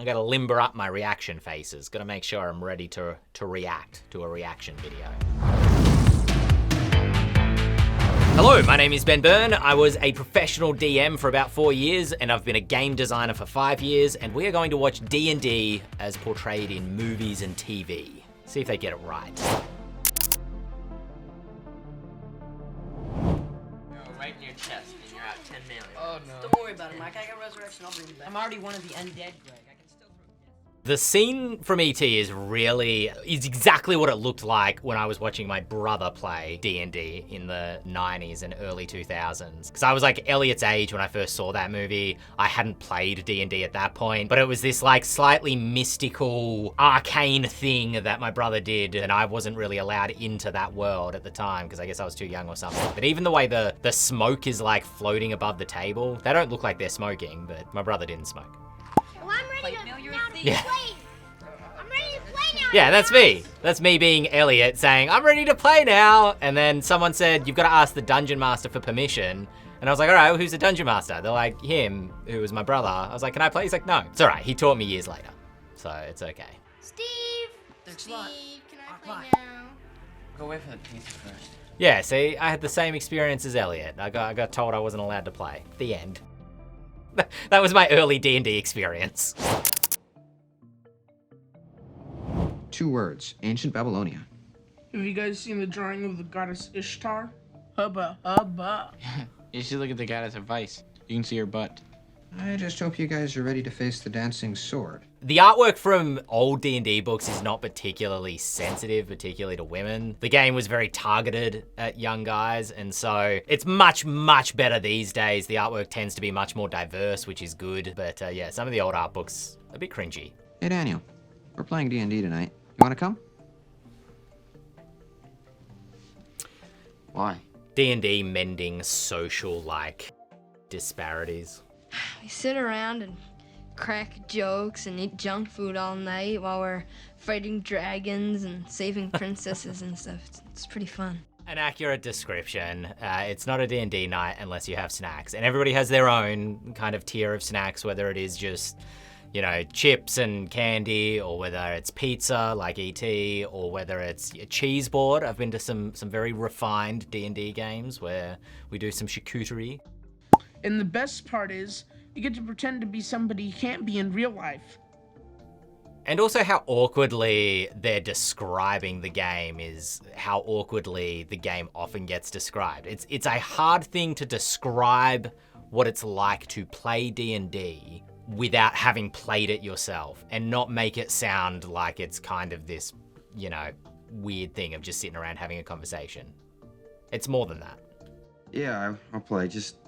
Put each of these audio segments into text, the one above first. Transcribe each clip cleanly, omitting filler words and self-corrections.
I gotta limber up my reaction faces. Gotta make sure I'm ready to react to a reaction video. Hello, my name is Ben Byrne. I was a professional DM for about 4 years, and I've been a game designer for 5 years, and we are going to watch D&D as portrayed in movies and TV. See if they get it right. Right in your chest, and you're out 10 million. Oh no. Don't worry about it, Mike. I got resurrection. I'll bring you back. I'm already one of the undead, Greg. I can still throw death. The scene from E.T. is exactly what it looked like when I was watching my brother play D&D in the 90s and early 2000s. Because I was like Elliot's age when I first saw that movie. I hadn't played D&D at that point, but it was this like slightly mystical, arcane thing that my brother did, and I wasn't really allowed into that world at the time because I guess I was too young or something. But even the way the smoke is like floating above the table, they don't look like they're smoking, but my brother didn't smoke. Well, I'm ready to, now to Yeah. play. I'm ready to play now. Yeah, that's me. That's me being Elliot saying, I'm ready to play now. And then someone said, you've got to ask the dungeon master for permission. And I was like, all right, well, who's the dungeon master? They're like, him, who was my brother. I was like, can I play? He's like, no. It's all right. He taught me years later. So it's okay. Steve, Thanks. can I play What? now? Go away from the pizza first. Yeah, see, I had the same experience as Elliot. I got told I wasn't allowed to play. The end. That was my early D&D experience. 2 words, ancient Babylonia. Have you guys seen the drawing of the goddess Ishtar? Hubba, hubba. You should look at the goddess of Vice. You can see her butt. I just hope you guys are ready to face the dancing sword. The artwork from old D&D books is not particularly sensitive, particularly to women. The game was very targeted at young guys, and so it's much, much better these days. The artwork tends to be much more diverse, which is good, but yeah, some of the old art books, a bit cringy. Hey Daniel, we're playing D&D tonight. You wanna come? Why? D&D mending social, like, disparities. We sit around and crack jokes and eat junk food all night while we're fighting dragons and saving princesses and stuff. It's pretty fun. An accurate description. It's not a D&D night unless you have snacks. And everybody has their own kind of tier of snacks, whether it is just, you know, chips and candy, or whether it's pizza like E.T., or whether it's a cheese board. I've been to some very refined D&D games where we do some charcuterie. And the best part is, you get to pretend to be somebody you can't be in real life. And also how awkwardly they're describing the game is how awkwardly the game often gets described. It's a hard thing to describe what it's like to play D&D without having played it yourself and not make it sound like it's kind of this, you know, weird thing of just sitting around having a conversation. It's more than that. Yeah, I'll play. Just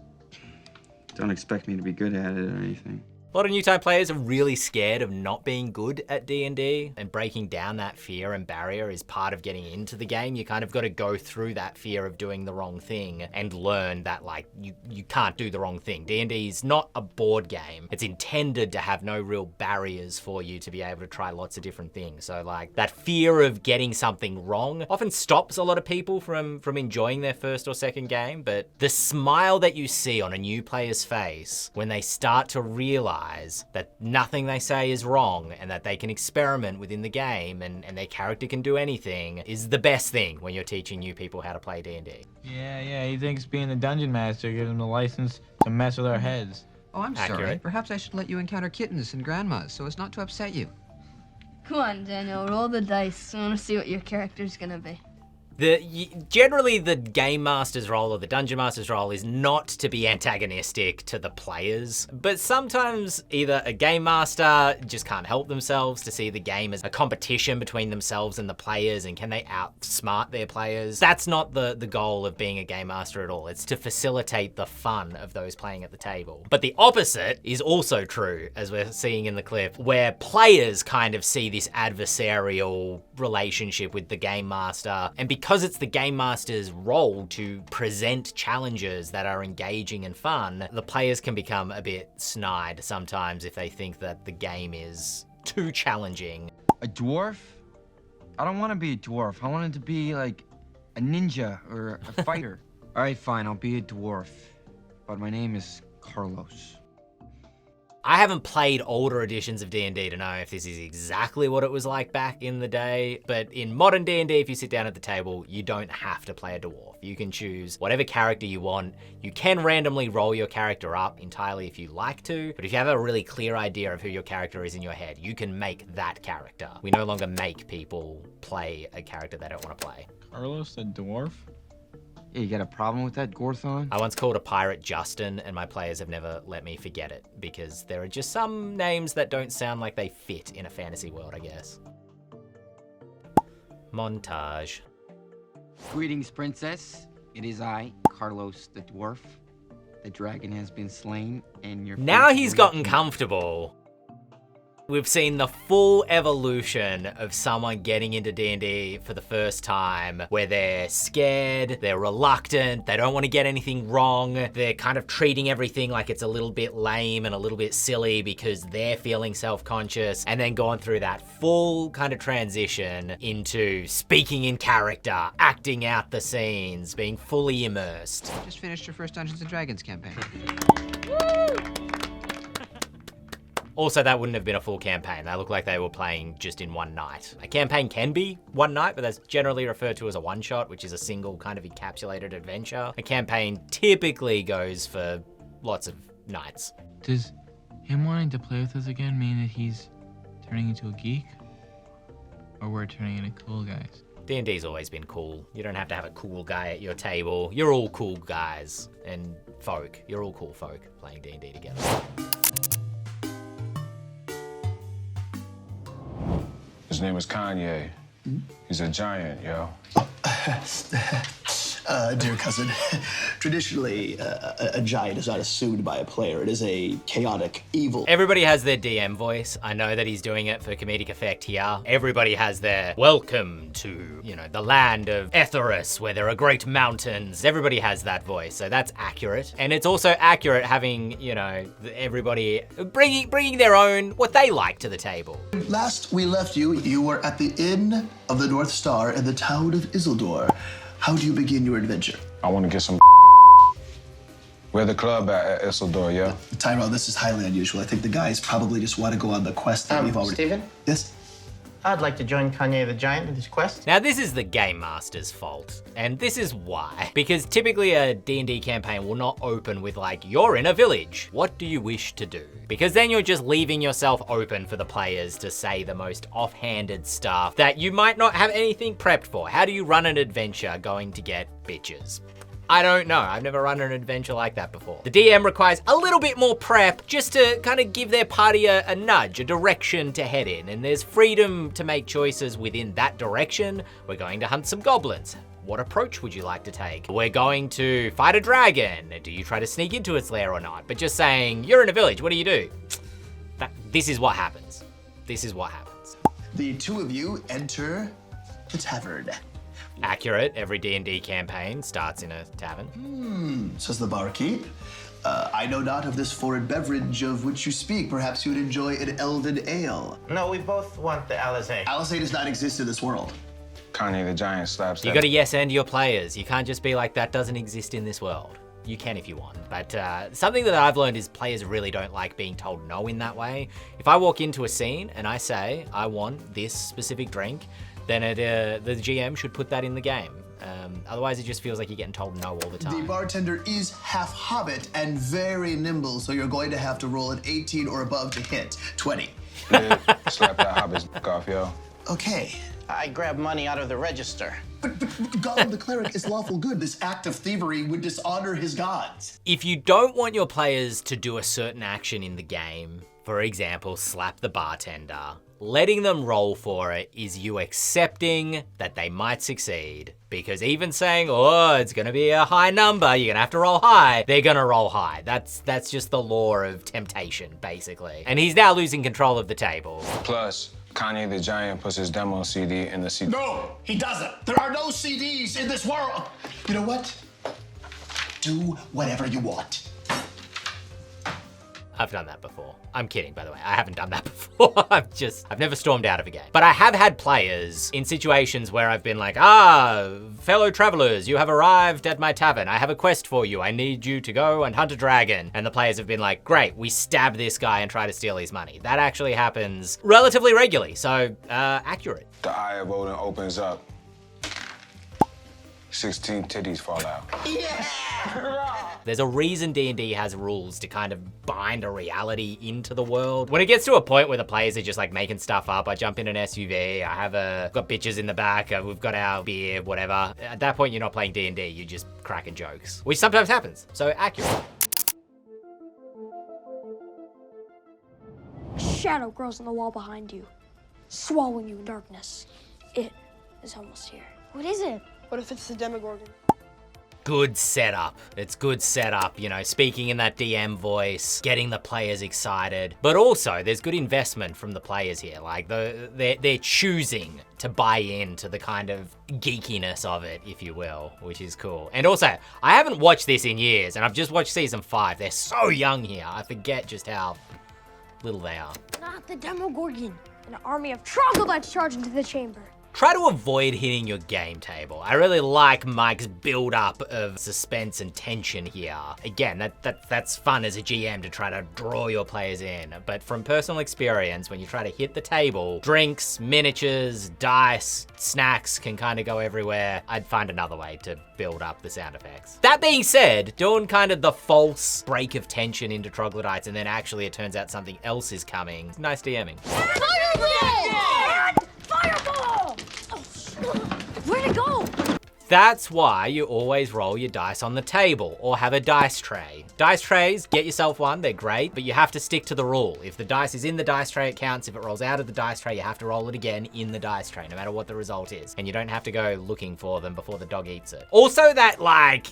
don't expect me to be good at it or anything. A lot of new-time players are really scared of not being good at D&D, and breaking down that fear and barrier is part of getting into the game. You kind of got to go through that fear of doing the wrong thing and learn that, like, you can't do the wrong thing. D&D is not a board game. It's intended to have no real barriers for you to be able to try lots of different things. So, like, that fear of getting something wrong often stops a lot of people from enjoying their first or second game, but the smile that you see on a new player's face when they start to realize that nothing they say is wrong and that they can experiment within the game and their character can do anything is the best thing when you're teaching new people how to play D&D. Yeah, he thinks being the dungeon master gives him the license to mess with our heads. Oh, I'm sorry. Accurate. Perhaps I should let you encounter kittens and grandmas so as not to upset you. Come on, Daniel, roll the dice. I want to see what your character's gonna be. Generally, the game master's role or the dungeon master's role is not to be antagonistic to the players, but sometimes either a game master just can't help themselves to see the game as a competition between themselves and the players, and can they outsmart their players. That's not the goal of being a game master at all. It's to facilitate the fun of those playing at the table. But the opposite is also true, as we're seeing in the clip, where players kind of see this adversarial relationship with the game master, and because it's the game master's role to present challenges that are engaging and fun, the players can become a bit snide sometimes if they think that the game is too challenging. A dwarf? I don't want to be a dwarf. I want it to be like a ninja or a fighter. All right, fine, I'll be a dwarf. But my name is Carlos. I haven't played older editions of D&D to know if this is exactly what it was like back in the day, but in modern D&D, if you sit down at the table, you don't have to play a dwarf. You can choose whatever character you want. You can randomly roll your character up entirely if you like to, but if you have a really clear idea of who your character is in your head, you can make that character. We no longer make people play a character they don't want to play. Carlos the dwarf? Yeah, you got a problem with that, Gorthon? I once called a pirate Justin, and my players have never let me forget it, because there are just some names that don't sound like they fit in a fantasy world, I guess. Montage. Greetings, princess. It is I, Carlos the dwarf. The dragon has been slain, and your... Now he's gotten comfortable. We've seen the full evolution of someone getting into D&D for the first time, where they're scared, they're reluctant, they don't want to get anything wrong, they're kind of treating everything like it's a little bit lame and a little bit silly because they're feeling self-conscious, and then going through that full kind of transition into speaking in character, acting out the scenes, being fully immersed. Just finished your first Dungeons & Dragons campaign. Also, that wouldn't have been a full campaign. They look like they were playing just in one night. A campaign can be one night, but that's generally referred to as a one-shot, which is a single kind of encapsulated adventure. A campaign typically goes for lots of nights. Does him wanting to play with us again mean that he's turning into a geek? Or we're turning into cool guys? D&D's always been cool. You don't have to have a cool guy at your table. You're all cool guys and folk. You're all cool folk playing D&D together. His name is Kanye. He's a giant, yo. Dear cousin, traditionally, a giant is not assumed by a player. It is a chaotic evil. Everybody has their DM voice. I know that he's doing it for comedic effect here. Everybody has their welcome to, the land of Etheris, where there are great mountains. Everybody has that voice, so that's accurate. And it's also accurate having, everybody bringing their own, what they like to the table. Last we left you, you were at the Inn of the North Star in the town of Isildur. How do you begin your adventure? I want to get some. Where the club at Isildur, yeah? Tyrell, this is highly unusual. I think the guys probably just want to go on the quest that we've already... Steven? Yes? I'd like to join Kanye the Giant in this quest. Now this is the Game Master's fault, and this is why. Because typically a D&D campaign will not open with like, you're in a village, what do you wish to do? Because then you're just leaving yourself open for the players to say the most offhanded stuff that you might not have anything prepped for. How do you run an adventure going to get bitches? I don't know, I've never run an adventure like that before. The DM requires a little bit more prep just to kind of give their party a nudge, a direction to head in, and there's freedom to make choices within that direction. We're going to hunt some goblins. What approach would you like to take? We're going to fight a dragon. Do you try to sneak into its lair or not? But just saying, you're in a village, what do you do? This is what happens. This is what happens. The two of you enter the tavern. Accurate, every D&D campaign starts in a tavern. Says the barkeep. I know not of this foreign beverage of which you speak. Perhaps you would enjoy an Elven ale. No, we both want the Alizé. Alizé does not exist in this world. Kanye the Giant slaps that. You gotta yes and your players. You can't just be like, that doesn't exist in this world. You can if you want, but something that I've learned is players really don't like being told no in that way. If I walk into a scene and I say, I want this specific drink, then the GM should put that in the game. Otherwise, it just feels like you're getting told no all the time. The bartender is half hobbit and very nimble, so you're going to have to roll an 18 or above to hit. 20. Yeah, slap that hobbit's off, yo. Okay. I grab money out of the register. But Gollum the cleric is lawful good. This act of thievery would dishonor his gods. If you don't want your players to do a certain action in the game, for example, slap the bartender, letting them roll for it is you accepting that they might succeed. Because even saying, oh, it's gonna be a high number, you're gonna have to roll high, they're gonna roll high. That's just the law of temptation, basically. And he's now losing control of the table. Plus, Kanye the Giant puts his demo CD in the CD. No, he doesn't. There are no CDs in this world. You know what? Do whatever you want. I've done that before. I'm kidding, by the way. I haven't done that before. I've never stormed out of a game. But I have had players in situations where I've been like, fellow travelers, you have arrived at my tavern. I have a quest for you. I need you to go and hunt a dragon. And the players have been like, great, we stab this guy and try to steal his money. That actually happens relatively regularly. So, accurate. The Eye of Odin opens up. 16 titties fall out. There's a reason D&D has rules to kind of bind a reality into the world. When it gets to a point where the players are just like making stuff up, I jump in an SUV, got bitches in the back, we've got our beer, whatever. At that point, you're not playing D&D, you're just cracking jokes, which sometimes happens, so accurate. Shadow grows on the wall behind you, swallowing you in darkness. It is almost here. What is it? What if it's the Demogorgon? Good setup. It's good setup, you know, speaking in that DM voice, getting the players excited. But also, there's good investment from the players here. Like, they're choosing to buy into the kind of geekiness of it, if you will, which is cool. And also, I haven't watched this in years, and I've just watched season 5. They're so young here. I forget just how little they are. Not the Demogorgon. An army of troglodytes charge into the chamber. Try to avoid hitting your game table. I really like Mike's build-up of suspense and tension here. Again, that's fun as a GM to try to draw your players in, but from personal experience, when you try to hit the table, drinks, miniatures, dice, snacks can kind of go everywhere. I'd find another way to build up the sound effects. That being said, doing kind of the false break of tension into troglodytes and then actually it turns out something else is coming. Nice DMing. Fireball! Fireball! Where'd it go? That's why you always roll your dice on the table or have a dice tray. Dice trays, get yourself one, they're great, but you have to stick to the rule. If the dice is in the dice tray, it counts. If it rolls out of the dice tray, you have to roll it again in the dice tray, no matter what the result is. And you don't have to go looking for them before the dog eats it. Also that, like,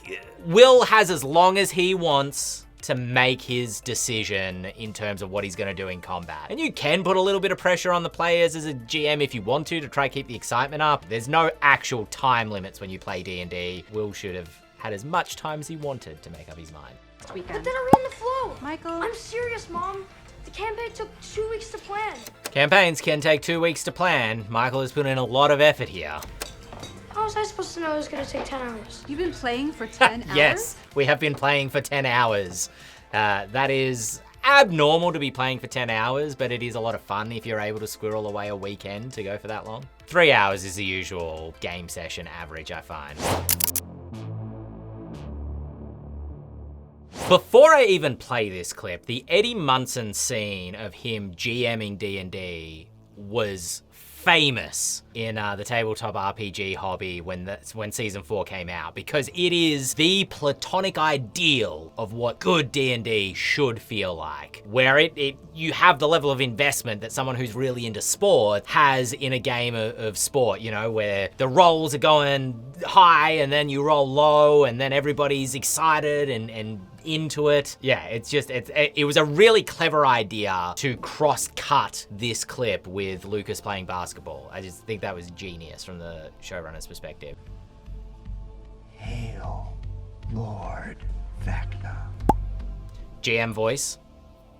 Will has as long as he wants to make his decision in terms of what he's gonna do in combat. And you can put a little bit of pressure on the players as a GM if you want to try to keep the excitement up. There's no actual time limits when you play D&D. Will should have had as much time as he wanted to make up his mind. But then I ran the flow. Michael? I'm serious, Mom. The campaign took 2 weeks to plan. Campaigns can take 2 weeks to plan. Michael has put in a lot of effort here. How was I supposed to know it was gonna take 10 hours? You've been playing for 10 hours? Yes, we have been playing for 10 hours. That is abnormal to be playing for 10 hours, but it is a lot of fun if you're able to squirrel away a weekend to go for that long. 3 hours is the usual game session average, I find. Before I even play this clip, the Eddie Munson scene of him GMing D&D was famous in the tabletop RPG hobby when season 4 came out, because it is the platonic ideal of what good D&D should feel like, where you have the level of investment that someone who's really into sport has in a game of sport, you know, where the rolls are going high and then you roll low and then everybody's excited and into it. Yeah, it was a really clever idea to cross-cut this clip with Lucas playing basketball. I just think that was genius from the showrunner's perspective. Hail, Lord Vecna. GM voice.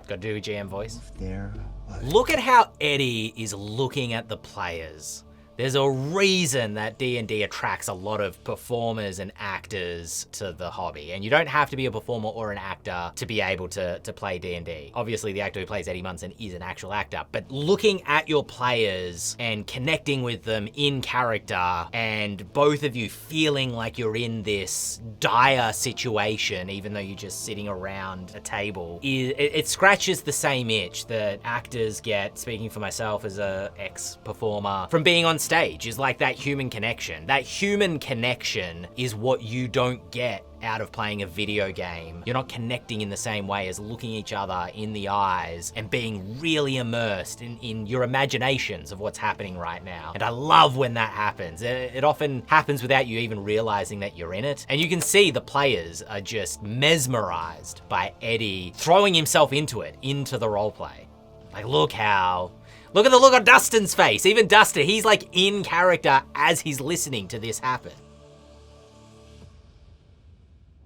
Gotta do a GM voice. There. Look at how Eddie is looking at the players. There's a reason that D&D attracts a lot of performers and actors to the hobby, and you don't have to be a performer or an actor to be able to play D&D. Obviously, the actor who plays Eddie Munson is an actual actor, but looking at your players and connecting with them in character, and both of you feeling like you're in this dire situation, even though you're just sitting around a table, it scratches the same itch that actors get, speaking for myself as a ex-performer, from being on stage, is like that human connection. That human connection is what you don't get out of playing a video game. You're not connecting in the same way as looking each other in the eyes and being really immersed in your imaginations of what's happening right now. And I love when that happens. It often happens without you even realizing that you're in it. And you can see the players are just mesmerized by Eddie throwing himself into the roleplay. Like, look at the look on Dustin's face. Even Dustin, he's like in character as he's listening to this happen.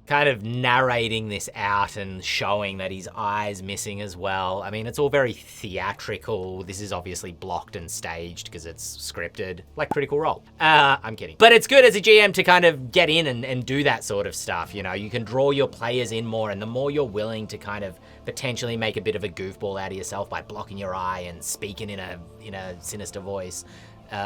kind of narrating this out and showing that his eye's missing as well. I mean, it's all very theatrical. This is obviously blocked and staged because it's scripted, like Critical Role. I'm kidding. But it's good as a GM to kind of get in and do that sort of stuff. You know, you can draw your players in more, and the more you're willing to kind of potentially make a bit of a goofball out of yourself by blocking your eye and speaking in a sinister voice,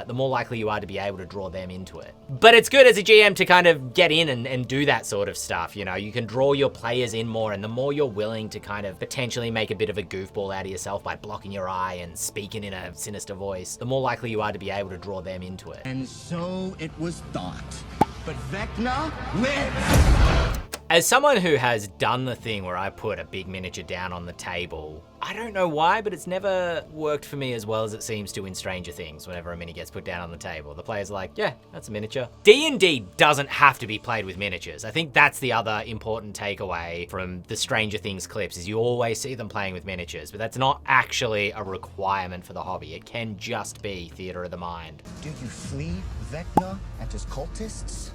the more likely you are to be able to draw them into it. But it's good as a GM to kind of get in and do that sort of stuff. You know, you can draw your players in more, and the more you're willing to kind of potentially make a bit of a goofball out of yourself by blocking your eye and speaking in a sinister voice, the more likely you are to be able to draw them into it. And so it was thought. But Vecna wins! As someone who has done the thing where I put a big miniature down on the table, I don't know why, but it's never worked for me as well as it seems to in Stranger Things. Whenever a mini gets put down on the table, the player's like, yeah, that's a miniature. D&D doesn't have to be played with miniatures. I think that's the other important takeaway from the Stranger Things clips, is you always see them playing with miniatures, but that's not actually a requirement for the hobby. It can just be theater of the mind. Do you flee Vecna and his cultists?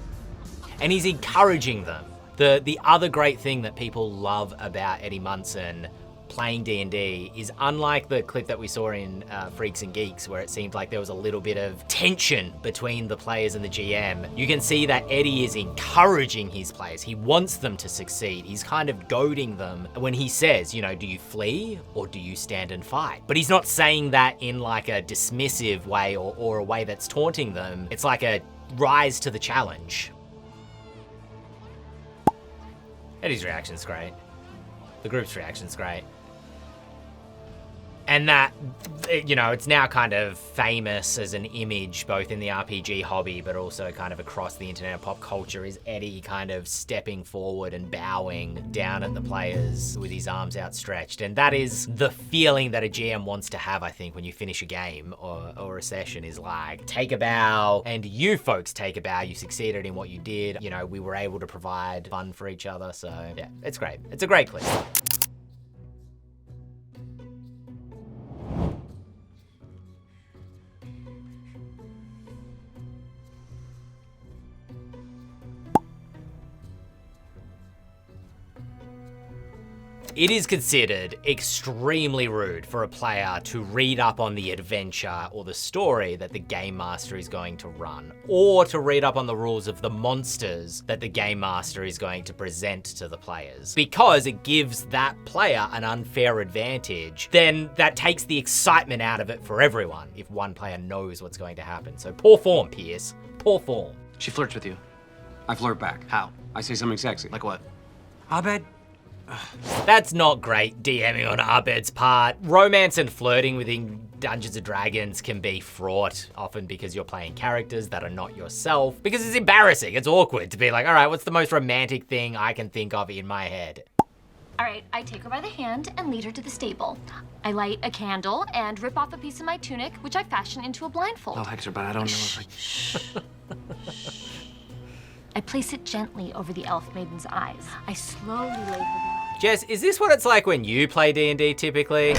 And he's encouraging them. The other great thing that people love about Eddie Munson playing D&D is, unlike the clip that we saw in Freaks and Geeks, where it seemed like there was a little bit of tension between the players and the GM, you can see that Eddie is encouraging his players. He wants them to succeed. He's kind of goading them when he says, you know, do you flee or do you stand and fight? But he's not saying that in like a dismissive way or a way that's taunting them. It's like a rise to the challenge. Eddie's reaction's great. The group's reaction's great. And that, you know, it's now kind of famous as an image, both in the RPG hobby, but also kind of across the internet and pop culture, is Eddie kind of stepping forward and bowing down at the players with his arms outstretched. And that is the feeling that a GM wants to have, I think, when you finish a game or a session, is like, take a bow, and you folks take a bow. You succeeded in what you did. You know, we were able to provide fun for each other. So yeah, it's great. It's a great clip. It is considered extremely rude for a player to read up on the adventure or the story that the Game Master is going to run, or to read up on the rules of the monsters that the Game Master is going to present to the players. Because it gives that player an unfair advantage, then that takes the excitement out of it for everyone if one player knows what's going to happen. So poor form, Pierce. Poor form. She flirts with you. I flirt back. How? I say something sexy. Like what? Abed. That's not great DMing on Abed's part. Romance and flirting within Dungeons & Dragons can be fraught, often because you're playing characters that are not yourself, because it's embarrassing, it's awkward to be like, all right, what's the most romantic thing I can think of in my head? All right, I take her by the hand and lead her to the stable. I light a candle and rip off a piece of my tunic, which I fashion into a blindfold. Oh, Hector, but I don't know if I place it gently over the elf maiden's eyes. I slowly lay her down. Jess, is this what it's like when you play D&D typically?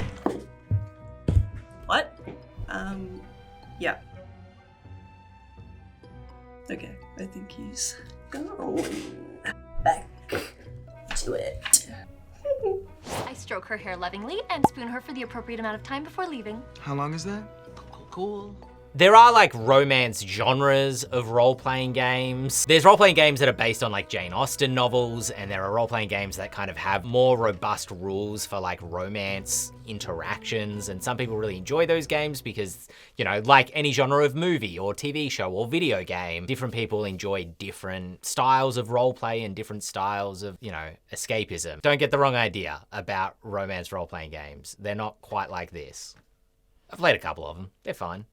What? Yeah. Okay, I think he's going back to it. I stroke her hair lovingly and spoon her for the appropriate amount of time before leaving. How long is that? Cool. There are like romance genres of role-playing games. There's role-playing games that are based on like Jane Austen novels, and there are role-playing games that kind of have more robust rules for like romance interactions, and some people really enjoy those games because, you know, like any genre of movie or TV show or video game, different people enjoy different styles of roleplay and different styles of, you know, escapism. Don't get the wrong idea about romance role-playing games. They're not quite like this. I've played a couple of them. They're fine.